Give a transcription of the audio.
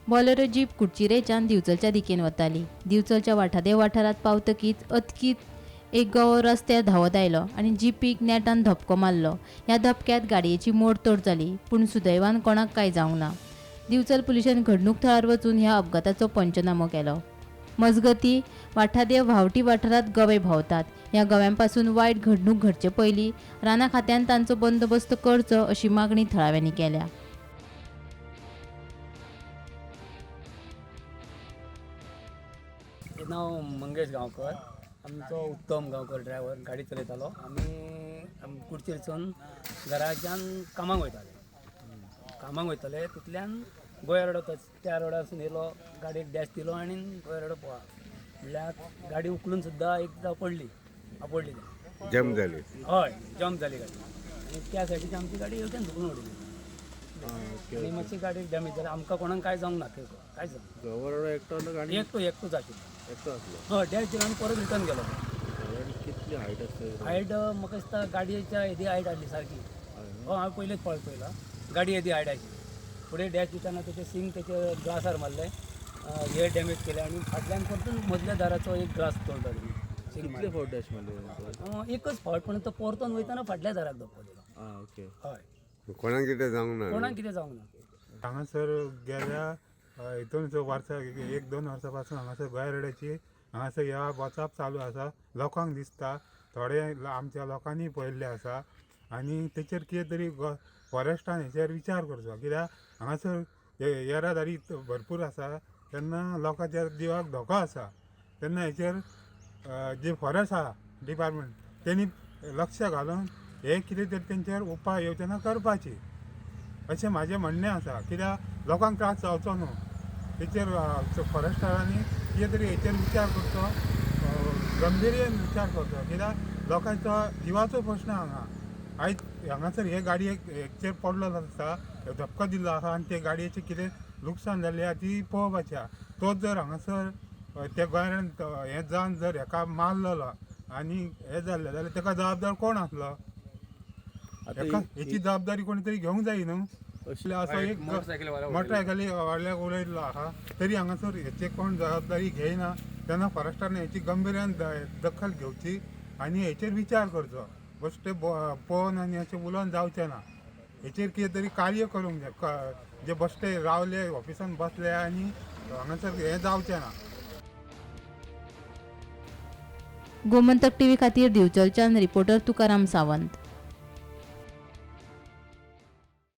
Bolero jeep कुडचिरेच्यान दिवचलच्या दिकेन वताली. दिवचलच्या वाठादे वाठारात पावतकीच अचकीत एक गवो रस्त्यार धांवत आयलो आनी जीपीक नेटान धपको मारलो. ह्या धपक्यात गाडयेची मोडतोड जाली, पूण सुदैवान कोणाक कांय जावंक ना. दिवचल पुलिशेन घडणूक थळार वचून ह्या अपघाताचो पंचनामो केलो. मजगतीं वाठादे व्हांवटी वाठारात गवे भोंवतात. ह्या गव्यांपासून वायट घडणूक घडचे पयलीं राना खात्यान तांचो बंदोबस्त करचो अशी मागणी थळाव्यांनी केल्या. नाव मंगेश गांवकर. आमचो उत्तम गांवकर ड्रायव्हर गाडी चलयतालो. आमी कुडचेरसून घराच्यान कामाक वयताले तितल्यान गोंय रोड त्या रोडासून येयलो, गाडयेक डॅश दिलो आनी गोंय रोड पळोवप म्हणल्यार गाडी उखलून सुद्दां एकदां पडली जम जाली. हय, जंप जाली गाडी आनी त्या सायडीची आमची गाडी येवच्यान धुकून उडली आनी मातशी गाडी डॅमेज जाली. आमकां कोणाक कांय जावंक ना, कांयच जावंक एकटोच आशिल्लो. हय, डॅश दिलो आनी परत रिटर्न गेलो. कितली हायट आसता? हायट म्हाका दिसता गाडयेच्या येदी हायट आसली सारकी. हांवें पयलेच पळयला गाडी येदी हायट आशिल्ली. फुडें डॅश दिताना तेचे सिंग तेचे ग्लासार मारले, हे डॅमेज केले आनी फाटल्यान परतून मदल्या दाराचो एक ग्लास तोडलो. कितले फावट डॅश मारले? एकच फावट, पण तो परतून वयताना फाटल्या दाराक धक्को दिलो. ओके. हय, कोणाक कितें जावंक ना? कोणाक कितें जावंक ना. हांगासर गेल्या हितून वर्सां 1-2 वर्सां पासून हांगासर गोंय रोडाची हांगासर ह्या वचप चालू आसा. लोकांक दिसता, थोडे आमच्या लोकांनी पळयल्ले आसा आनी तेचेर कितें तरी फॉरेस्टान हेचेर विचार करचो. कित्याक हांगासर येरादारी भरपूर आसा, तेन्ना लोकांच्या जिवाक धोको आसा. तेन्ना हेचेर जे फॉरेस्ट आहा डिपार्टमेंट तेणी लक्ष घालून हे कितें तरी तेंचेर उपाय येवजना करपाची अशें म्हाजें म्हणणें आसा. कित्याक लोकांक त्रास जावचो न्हू, तेचेर फॉरेस्टारांनी कितें तरी हेचेर विचार करचो, गंभीरयेन विचार करचो. कित्याक लोकांचो जिवाचो प्रश्न हांगा. आयज हांगासर हे गाडयेक हेचेर पडलो आसा, धपको दिल्लो आसा आनी ते गाडयेचें कितें लुकसाण जाल्लें आहा ती पळोवपाची आहा. तोच जर हांगासर त्या गोंयान हें जावन जर हेका मारलेलो आनी हें जाल्लें जाल्यार तेका जबाबदार कोण आसलो? हेची जबाबदारी कोणी तरी घेवंक जाय न्हू. असो एक मोटरसायकली वाल्याक उलयल्लो आहा, तरी हांगासर हेची कोण जबाबदारी घेयना. तेन्ना फॉरेस्टारान हेची गंभीर्यान दखल घेवची आनी हेचेर विचार करचो. बेश्टे पळोवन आनी अशें उलोवन जावचें ना. हेचेर कितें तरी कार्य करूंक जाय. जे बेश्टे रावले ऑफिसान बसले आनी हांगासर हें जावचें ना. गोमंतक टीव्ही खातीर दिवचलच्यान रिपोर्टर तुकाराम सावंत.